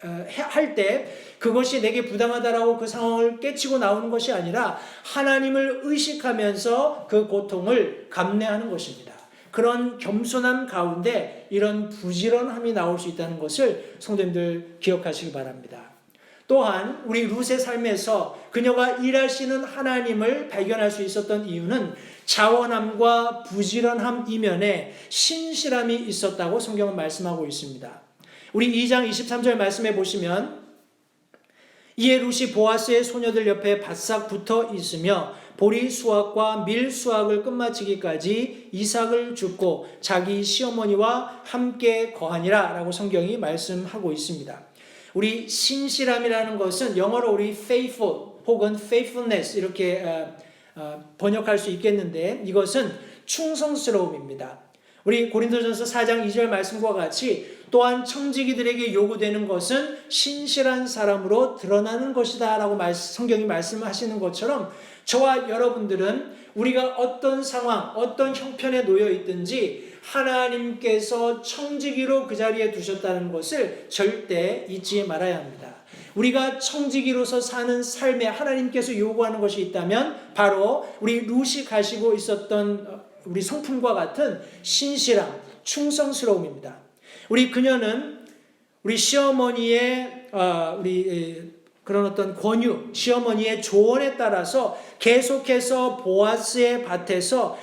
할 때 그것이 내게 부당하다라고 그 상황을 깨치고 나오는 것이 아니라 하나님을 의식하면서 그 고통을 감내하는 것입니다. 그런 겸손함 가운데 이런 부지런함이 나올 수 있다는 것을 성도님들 기억하시기 바랍니다. 또한 우리 룻의 삶에서 그녀가 일하시는 하나님을 발견할 수 있었던 이유는 자원함과 부지런함 이면에 신실함이 있었다고 성경은 말씀하고 있습니다. 우리 2장 23절 말씀해 보시면 이에 룻이 보아스의 소녀들 옆에 바싹 붙어 있으며 보리 수확과 밀 수확을 끝마치기까지 이삭을 줍고 자기 시어머니와 함께 거하니라 라고 성경이 말씀하고 있습니다. 우리 신실함이라는 것은 영어로 우리 faithful 혹은 faithfulness 이렇게 번역할 수 있겠는데 이것은 충성스러움입니다. 우리 고린도전서 4장 2절 말씀과 같이 또한 청지기들에게 요구되는 것은 신실한 사람으로 드러나는 것이다 라고 성경이 말씀하시는 것처럼 저와 여러분들은 우리가 어떤 상황, 어떤 형편에 놓여 있든지 하나님께서 청지기로 그 자리에 두셨다는 것을 절대 잊지 말아야 합니다. 우리가 청지기로서 사는 삶에 하나님께서 요구하는 것이 있다면 바로 우리 룻이 가지고 있었던 우리 성품과 같은 신실함, 충성스러움입니다. 그녀는 우리 시어머니의 그런 어떤 권유, 시어머니의 조언에 따라서 계속해서 보아스의 밭에서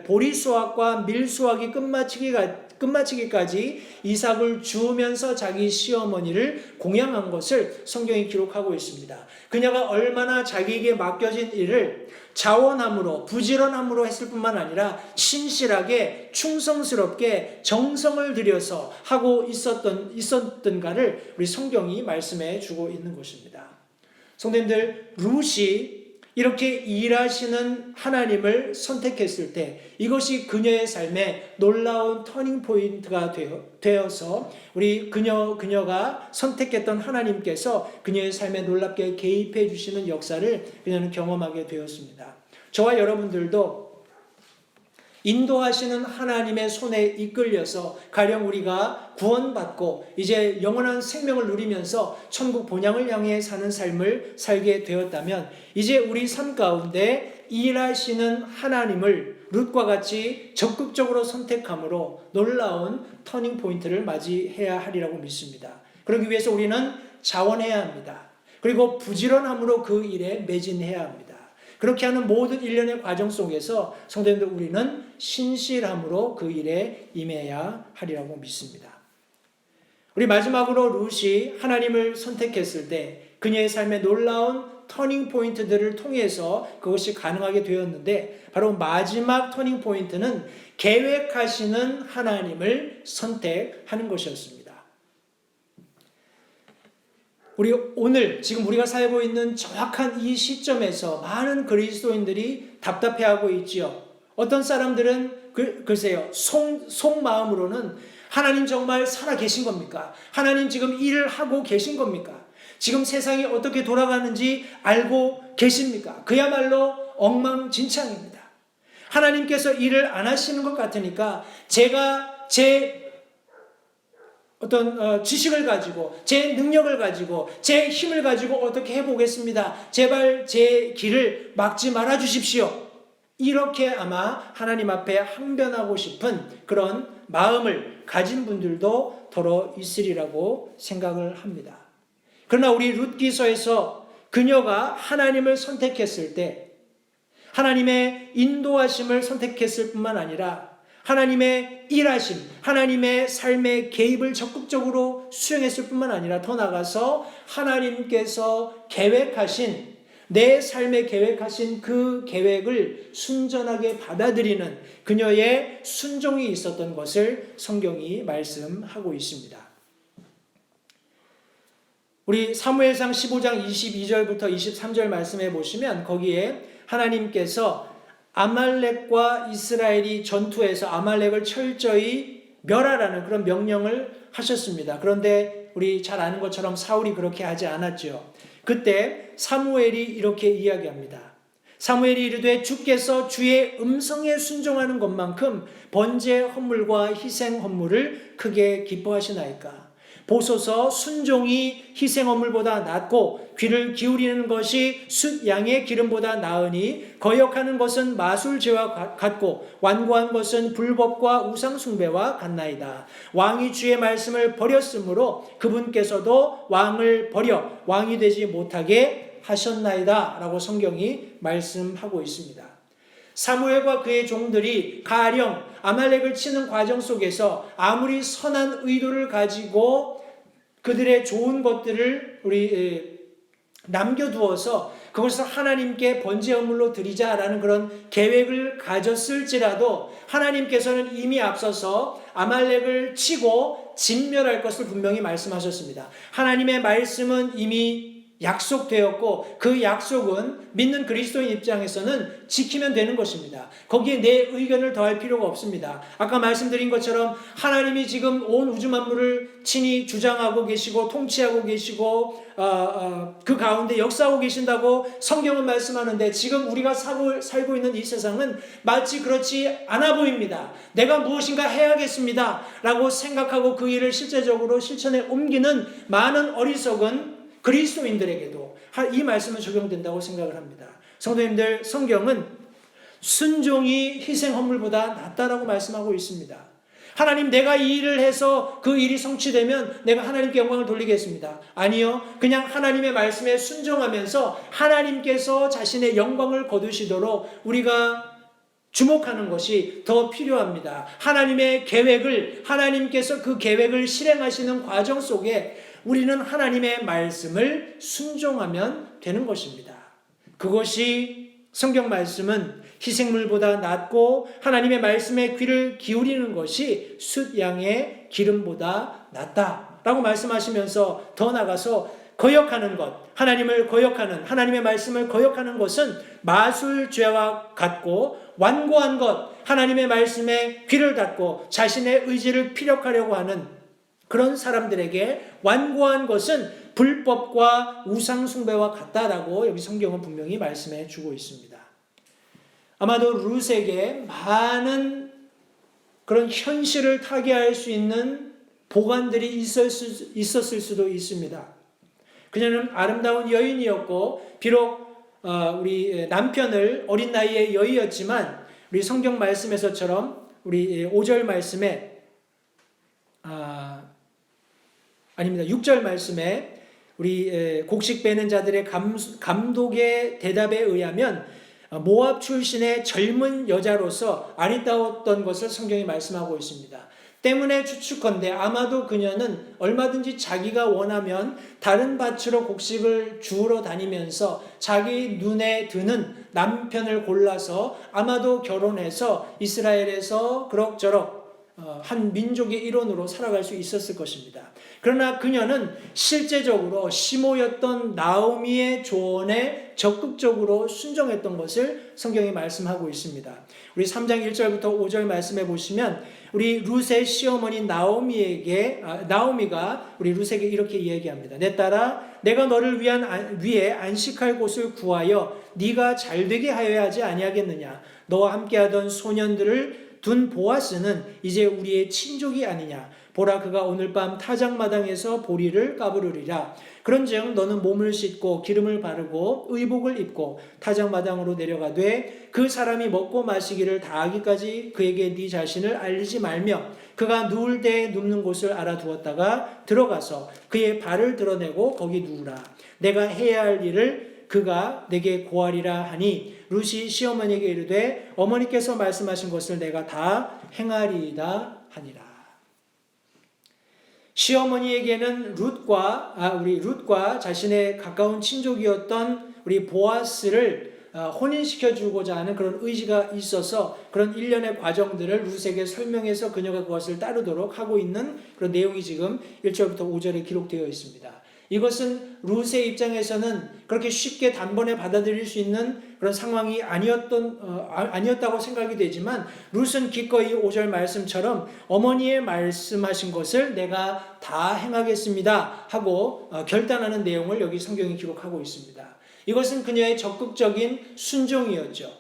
보리 수확과 밀 수확이 끝마치기까지 이삭을 주우면서 자기 시어머니를 공양한 것을 성경이 기록하고 있습니다. 그녀가 얼마나 자기에게 맡겨진 일을 자원함으로 부지런함으로 했을 뿐만 아니라 신실하게 충성스럽게 정성을 들여서 하고 있었던가를 우리 성경이 말씀해 주고 있는 것입니다. 성도님들, 룻이 이렇게 일하시는 하나님을 선택했을 때 이것이 그녀의 삶에 놀라운 터닝 포인트가 되어서 우리 그녀가 선택했던 하나님께서 그녀의 삶에 놀랍게 개입해 주시는 역사를 그녀는 경험하게 되었습니다. 저와 여러분들도 인도하시는 하나님의 손에 이끌려서 가령 우리가 구원받고 이제 영원한 생명을 누리면서 천국 본향을 향해 사는 삶을 살게 되었다면 이제 우리 삶 가운데 일하시는 하나님을 룻과 같이 적극적으로 선택함으로 놀라운 터닝 포인트를 맞이해야 하리라고 믿습니다. 그러기 위해서 우리는 자원해야 합니다. 그리고 부지런함으로 그 일에 매진해야 합니다. 그렇게 하는 모든 일련의 과정 속에서 성도님들, 우리는 신실함으로 그 일에 임해야 하리라고 믿습니다. 우리 마지막으로 룻이 하나님을 선택했을 때 그녀의 삶에 놀라운 터닝 포인트들을 통해서 그것이 가능하게 되었는데, 바로 마지막 터닝 포인트는 계획하시는 하나님을 선택하는 것이었습니다. 우리 오늘 지금 우리가 살고 있는 정확한 이 시점에서 많은 그리스도인들이 답답해하고 있지요. 어떤 사람들은 글쎄요, 속마음으로는 하나님 정말 살아계신 겁니까? 하나님 지금 일을 하고 계신 겁니까? 지금 세상이 어떻게 돌아가는지 알고 계십니까? 그야말로 엉망진창입니다. 하나님께서 일을 안 하시는 것 같으니까 제가 제 어떤 지식을 가지고 제 능력을 가지고 제 힘을 가지고 어떻게 해보겠습니다. 제발 제 길을 막지 말아 주십시오. 이렇게 아마 하나님 앞에 항변하고 싶은 그런 마음을 가진 분들도 더러 있으리라고 생각을 합니다. 그러나 우리 룻기서에서 그녀가 하나님을 선택했을 때 하나님의 인도하심을 선택했을 뿐만 아니라 하나님의 일하심, 하나님의 삶의 개입을 적극적으로 수행했을 뿐만 아니라 더 나아가서 하나님께서 계획하신, 내 삶에 계획하신 그 계획을 순전하게 받아들이는 그녀의 순종이 있었던 것을 성경이 말씀하고 있습니다. 우리 사무엘상 15장 22절부터 23절 말씀해 보시면 거기에 하나님께서 아말렉과 이스라엘이 전투에서 아말렉을 철저히 멸하라는 그런 명령을 하셨습니다. 그런데 우리 잘 아는 것처럼 사울이 그렇게 하지 않았죠. 그때 사무엘이 이렇게 이야기합니다. 사무엘이 이르되 주께서 주의 음성에 순종하는 것만큼 번제 헌물과 희생 헌물을 크게 기뻐하시나이까. 보소서, 순종이 희생 헌물보다 낫고 귀를 기울이는 것이 숫 양의 기름보다 나으니 거역하는 것은 마술죄와 같고 완고한 것은 불법과 우상 숭배와 같나이다. 왕이 주의 말씀을 버렸으므로 그분께서도 왕을 버려 왕이 되지 못하게 하셨나이다 라고 성경이 말씀하고 있습니다. 사무엘과 그의 종들이 가령 아말렉을 치는 과정 속에서 아무리 선한 의도를 가지고 그들의 좋은 것들을 남겨두어서 그것을 하나님께 번제헌물로 드리자라는 그런 계획을 가졌을지라도 하나님께서는 이미 앞서서 아말렉을 치고 진멸할 것을 분명히 말씀하셨습니다. 하나님의 말씀은 이미 약속되었고 그 약속은 믿는 그리스도인 입장에서는 지키면 되는 것입니다. 거기에 내 의견을 더할 필요가 없습니다. 아까 말씀드린 것처럼 하나님이 지금 온 우주 만물을 친히 주장하고 계시고 통치하고 계시고 그 가운데 역사하고 계신다고 성경은 말씀하는데 지금 우리가 살고 있는 이 세상은 마치 그렇지 않아 보입니다. 내가 무엇인가 해야겠습니다 라고 생각하고 그 일을 실제적으로 실천에 옮기는 많은 어리석은 그리스도인들에게도 이 말씀은 적용된다고 생각을 합니다. 성도님들, 성경은 순종이 희생 헌물보다 낫다라고 말씀하고 있습니다. 하나님, 내가 이 일을 해서 그 일이 성취되면 내가 하나님께 영광을 돌리겠습니다. 아니요, 그냥 하나님의 말씀에 순종하면서 하나님께서 자신의 영광을 거두시도록 우리가 주목하는 것이 더 필요합니다. 하나님의 계획을, 하나님께서 그 계획을 실행하시는 과정 속에 우리는 하나님의 말씀을 순종하면 되는 것입니다. 그것이 성경 말씀은 희생물보다 낫고 하나님의 말씀에 귀를 기울이는 것이 숫양의 기름보다 낫다라고 말씀하시면서 더 나아가서 거역하는 것, 하나님을 거역하는, 하나님의 말씀을 거역하는 것은 마술죄와 같고 완고한 것, 하나님의 말씀에 귀를 닫고 자신의 의지를 피력하려고 하는 그런 사람들에게 완고한 것은 불법과 우상숭배와 같다라고 여기 성경은 분명히 말씀해 주고 있습니다. 아마도 룻에게 많은 그런 현실을 타개할 수 있는 보관들이 있었을 수도 있습니다. 그녀는 아름다운 여인이었고 비록 우리 남편을 어린 나이에 여의었지만 우리 성경 말씀에서처럼 우리 5절 말씀에 아닙니다. 6절 말씀에 우리 곡식 베는 자들의 감독의 대답에 의하면 모압 출신의 젊은 여자로서 아리따웠던 것을 성경이 말씀하고 있습니다. 때문에 추측컨대 아마도 그녀는 얼마든지 자기가 원하면 다른 밭으로 곡식을 주우러 다니면서 자기 눈에 드는 남편을 골라서 아마도 결혼해서 이스라엘에서 그럭저럭 한 민족의 일원으로 살아갈 수 있었을 것입니다. 그러나 그녀는 실제적으로 시모였던 나오미의 조언에 적극적으로 순종했던 것을 성경이 말씀하고 있습니다. 우리 3장 1절부터 5절 말씀해 보시면 우리 룻의 시어머니 나오미가 우리 룻에게 이렇게 이야기합니다. 내 딸아, 내가 너를 위해 안식할 곳을 구하여 네가 잘되게 하여야 하지 아니하겠느냐. 너와 함께하던 소년들을 둔 보아스는 이제 우리의 친족이 아니냐. 보라, 그가 오늘 밤 타작마당에서 보리를 까부르리라. 그런즉 너는 몸을 씻고 기름을 바르고 의복을 입고 타작마당으로 내려가되 그 사람이 먹고 마시기를 다하기까지 그에게 네 자신을 알리지 말며 그가 누울 때에 눕는 곳을 알아두었다가 들어가서 그의 발을 드러내고 거기 누우라. 내가 해야 할 일을 그가 내게 고하리라 하니 룻이 시어머니에게 이르되 어머니께서 말씀하신 것을 내가 다 행하리이다 하니라. 시어머니에게는 룻과 자신의 가까운 친족이었던 우리 보아스를 혼인시켜주고자 하는 그런 의지가 있어서 그런 일련의 과정들을 룻에게 설명해서 그녀가 그것을 따르도록 하고 있는 그런 내용이 지금 1절부터 5절에 기록되어 있습니다. 이것은 룻의 입장에서는 그렇게 쉽게 단번에 받아들일 수 있는 그런 상황이 아니었다고 생각이 되지만 룻은 기꺼이 5절 말씀처럼 어머니의 말씀하신 것을 내가 다 행하겠습니다 하고 결단하는 내용을 여기 성경이 기록하고 있습니다. 이것은 그녀의 적극적인 순종이었죠.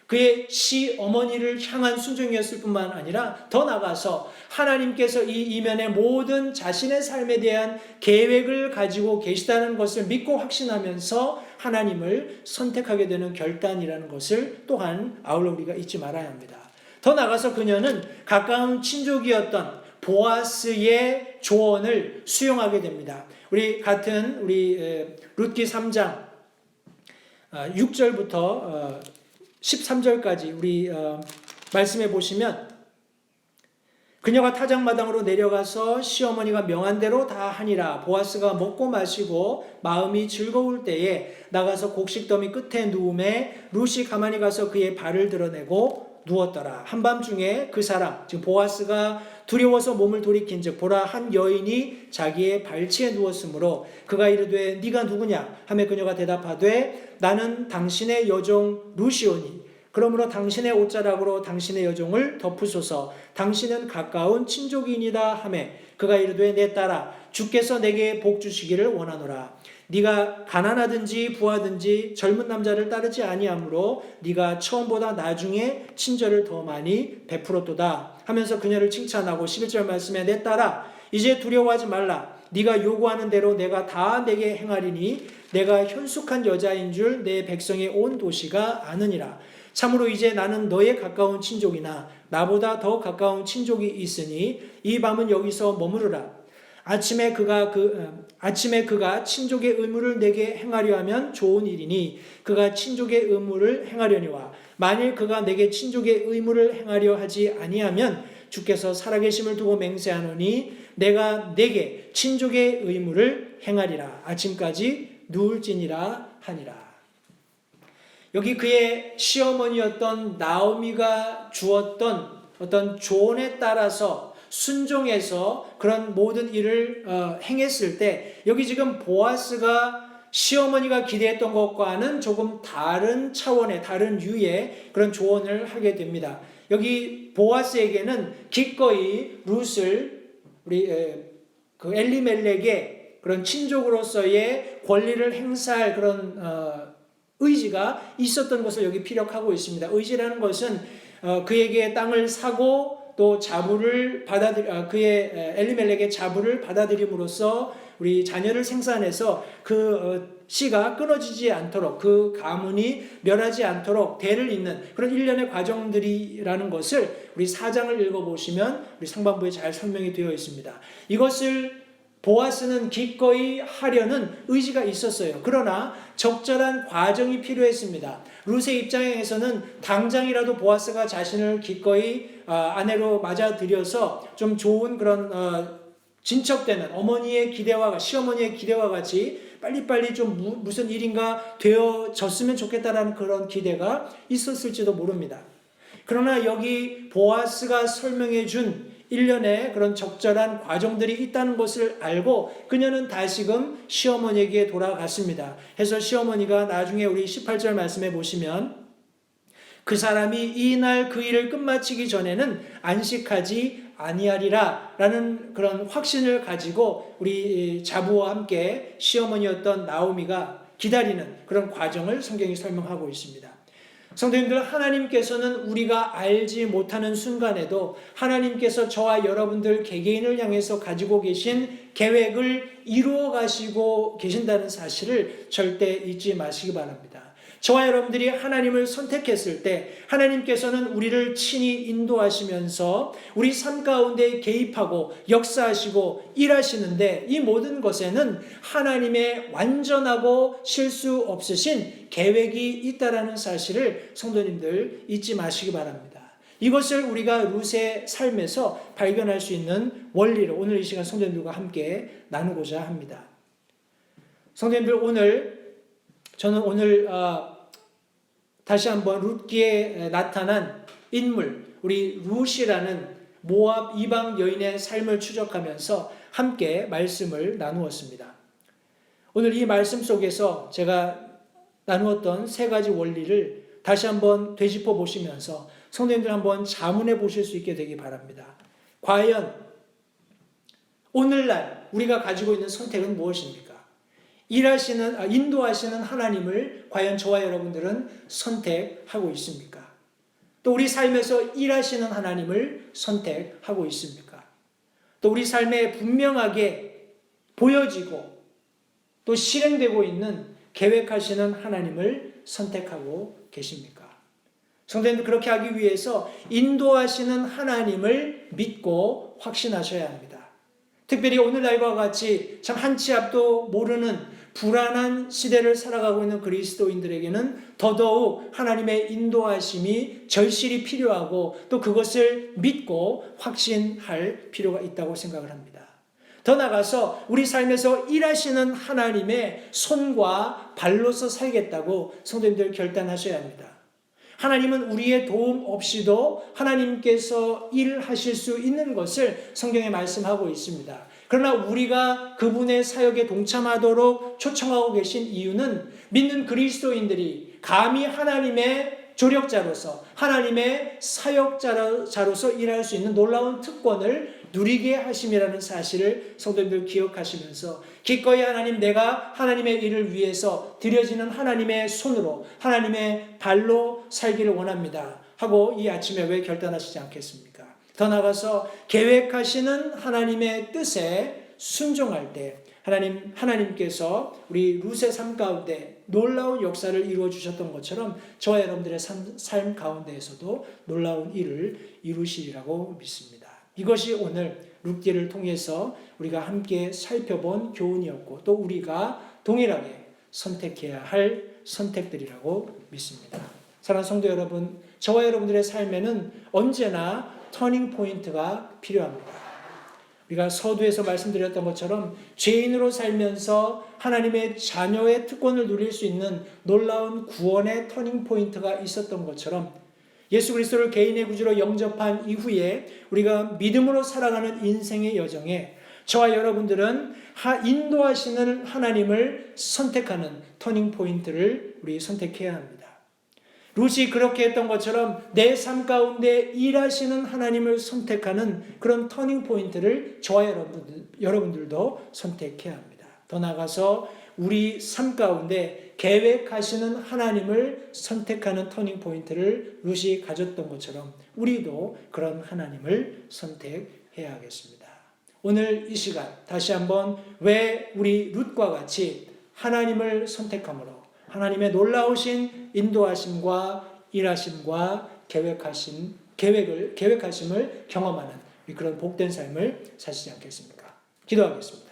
그의 시어머니를 향한 순종이었을 뿐만 아니라 더 나아가서 하나님께서 이 이면의 모든 자신의 삶에 대한 계획을 가지고 계시다는 것을 믿고 확신하면서 하나님을 선택하게 되는 결단이라는 것을 또한 아울러 우리가 잊지 말아야 합니다. 더 나아가서 그녀는 가까운 친족이었던 보아스의 조언을 수용하게 됩니다. 우리 룻기 3장 6절부터 13절까지 우리 말씀해 보시면 그녀가 타작마당으로 내려가서 시어머니가 명한 대로 다 하니라. 보아스가 먹고 마시고 마음이 즐거울 때에 나가서 곡식더미 끝에 누움에 룻이 가만히 가서 그의 발을 드러내고 누웠더라. 한밤중에 그 사람 지금 보아스가 두려워서 몸을 돌이킨즉 보라 한 여인이 자기의 발치에 누웠으므로 그가 이르되 네가 누구냐 하매 그녀가 대답하되 나는 당신의 여종 룻이오니 그러므로 당신의 옷자락으로 당신의 여종을 덮으소서 당신은 가까운 친족이니이다 하매 그가 이르되 내 딸아 주께서 내게 복 주시기를 원하노라. 네가 가난하든지 부하든지 젊은 남자를 따르지 아니하므로 네가 처음보다 나중에 친절을 더 많이 베풀었도다 하면서 그녀를 칭찬하고 11절 말씀에 내 딸아 이제 두려워하지 말라. 네가 요구하는 대로 내가 다 내게 행하리니 내가 현숙한 여자인 줄 내 백성의 온 도시가 아느니라. 참으로 이제 나는 너의 가까운 친족이나 나보다 더 가까운 친족이 있으니 이 밤은 여기서 머무르라. 아침에 그가 친족의 의무를 내게 행하려 하면 좋은 일이니 그가 친족의 의무를 행하려니와 만일 그가 내게 친족의 의무를 행하려 하지 아니하면 주께서 살아계심을 두고 맹세하노니 내가 내게 친족의 의무를 행하리라. 아침까지 누울지니라 하니라. 여기 그의 시어머니였던 나오미가 주었던 어떤 조언에 따라서 순종해서 그런 모든 일을 행했을 때 여기 지금 보아스가 시어머니가 기대했던 것과는 조금 다른 차원의 다른 유의 그런 조언을 하게 됩니다. 여기 보아스에게는 기꺼이 룻을 그 엘리멜렉의 그런 친족으로서의 권리를 행사할 그런 의지가 있었던 것을 여기 피력하고 있습니다. 의지라는 것은 그에게 땅을 사고 또 자부를 그의 엘리멜렉의 자부를 받아들임으로써 우리 자녀를 생산해서 그 씨가 끊어지지 않도록 그 가문이 멸하지 않도록 대를 잇는 그런 일련의 과정들이라는 것을 우리 4장을 읽어보시면 우리 상반부에 잘 설명이 되어 있습니다. 이것을 보아스는 기꺼이 하려는 의지가 있었어요. 그러나 적절한 과정이 필요했습니다. 룻의 입장에서는 당장이라도 보아스가 자신을 기꺼이 아내로 맞아들여서 좀 좋은 그런 진척되는 어머니의 기대와 시어머니의 기대와 같이 빨리빨리 좀 무슨 일인가 되어졌으면 좋겠다라는 그런 기대가 있었을지도 모릅니다. 그러나 여기 보아스가 설명해 준 일련의 그런 적절한 과정들이 있다는 것을 알고 그녀는 다시금 시어머니에게 돌아갔습니다. 해서 시어머니가 나중에 우리 18절 말씀에 보시면 그 사람이 이 날 그 일을 끝마치기 전에는 안식하지 아니하리라 라는 그런 확신을 가지고 우리 자부와 함께 시어머니였던 나오미가 기다리는 그런 과정을 성경이 설명하고 있습니다. 성도님들, 하나님께서는 우리가 알지 못하는 순간에도 하나님께서 저와 여러분들 개개인을 향해서 가지고 계신 계획을 이루어 가시고 계신다는 사실을 절대 잊지 마시기 바랍니다. 저와 여러분들이 하나님을 선택했을 때 하나님께서는 우리를 친히 인도하시면서 우리 삶 가운데 개입하고 역사하시고 일하시는데 이 모든 것에는 하나님의 완전하고 실수 없으신 계획이 있다라는 사실을 성도님들 잊지 마시기 바랍니다. 이것을 우리가 룻의 삶에서 발견할 수 있는 원리를 오늘 이 시간 성도님들과 함께 나누고자 합니다. 성도님들, 저는 오늘 다시 한번 룻기에 나타난 인물, 우리 룻이라는 모압 이방 여인의 삶을 추적하면서 함께 말씀을 나누었습니다. 오늘 이 말씀 속에서 제가 나누었던 세 가지 원리를 다시 한번 되짚어 보시면서 성도님들 한번 자문해 보실 수 있게 되기 바랍니다. 과연 오늘날 우리가 가지고 있는 선택은 무엇입니까? 인도하시는 하나님을 과연 저와 여러분들은 선택하고 있습니까? 또 우리 삶에서 일하시는 하나님을 선택하고 있습니까? 또 우리 삶에 분명하게 보여지고 또 실행되고 있는 계획하시는 하나님을 선택하고 계십니까? 성도님들, 그렇게 하기 위해서 인도하시는 하나님을 믿고 확신하셔야 합니다. 특별히 오늘날과 같이 참 한 치 앞도 모르는 불안한 시대를 살아가고 있는 그리스도인들에게는 더더욱 하나님의 인도하심이 절실히 필요하고 또 그것을 믿고 확신할 필요가 있다고 생각을 합니다. 더 나아가서 우리 삶에서 일하시는 하나님의 손과 발로서 살겠다고 성도님들 결단하셔야 합니다. 하나님은 우리의 도움 없이도 하나님께서 일하실 수 있는 것을 성경에 말씀하고 있습니다. 그러나 우리가 그분의 사역에 동참하도록 초청하고 계신 이유는 믿는 그리스도인들이 감히 하나님의 조력자로서 하나님의 사역자로서 일할 수 있는 놀라운 특권을 누리게 하심이라는 사실을 성도님들 기억하시면서 기꺼이 하나님, 내가 하나님의 일을 위해서 드려지는 하나님의 손으로 하나님의 발로 살기를 원합니다 하고 이 아침에 왜 결단하시지 않겠습니까? 더 나아가서 계획하시는 하나님의 뜻에 순종할 때 하나님께서 우리 룻의 삶 가운데 놀라운 역사를 이루어 주셨던 것처럼 저와 여러분들의 삶 가운데에서도 놀라운 일을 이루시리라고 믿습니다. 이것이 오늘 룻기를 통해서 우리가 함께 살펴본 교훈이었고 또 우리가 동일하게 선택해야 할 선택들이라고 믿습니다. 사랑하는 성도 여러분, 저와 여러분들의 삶에는 언제나 터닝 포인트가 필요합니다. 우리가 서두에서 말씀드렸던 것처럼 죄인으로 살면서 하나님의 자녀의 특권을 누릴 수 있는 놀라운 구원의 터닝 포인트가 있었던 것처럼 예수 그리스도를 개인의 구주로 영접한 이후에 우리가 믿음으로 살아가는 인생의 여정에 저와 여러분들은 인도하시는 하나님을 선택하는 터닝 포인트를 우리 선택해야 합니다. 룻이 그렇게 했던 것처럼 내 삶 가운데 일하시는 하나님을 선택하는 그런 터닝 포인트를 저와 여러분들도 선택해야 합니다. 더 나아가서 우리 삶 가운데 계획하시는 하나님을 선택하는 터닝 포인트를 룻이 가졌던 것처럼 우리도 그런 하나님을 선택해야 하겠습니다. 오늘 이 시간 다시 한번 왜 우리 룻과 같이 하나님을 선택함으로 하나님의 놀라우신 인도하심과 일하심과 계획하심을 경험하는 그런 복된 삶을 사시지 않겠습니까? 기도하겠습니다.